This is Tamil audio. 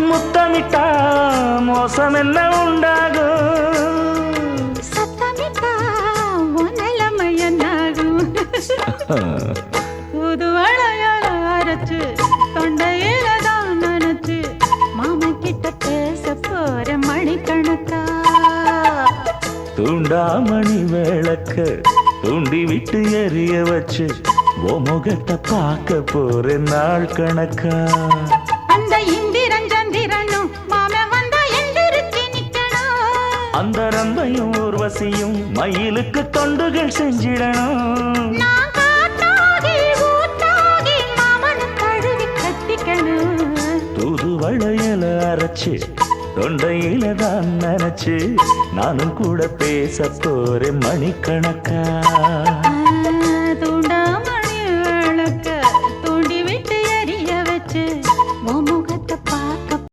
முத்தமிட்டா மோசம் என்ன உண்டாகும்? சத்தமிட்டா நிலைமை என்னாகும்? புது வளையல அரைச்சு தொண்டையில தான் நினைச்சு மாமன் கிட்ட பேச போற மணிக்கணக்கா. தூண்டாமணி விளக்க தூண்டி விட்டு எரிய வச்சு ஓ முகத்தை பார்க்க போற நாள் கணக்கா. அந்த இந்திரன் சந்திரனும் மாமன் வந்தா எந்திரிச்சு நிக்கணும். அந்த ரம்பையும் ஊர்வசியும் மயிலுக்கு தொண்டுகள் செஞ்சிடணும். நான் காத்தாகி ஊத்தாகி மாமனை தழுவி கட்டிக்கணும். தூது வளையல அரைச்சு தொண்டையில தான் நினைச்சு நானும் கூட பேச போறேன் மணிக்கணக்கா.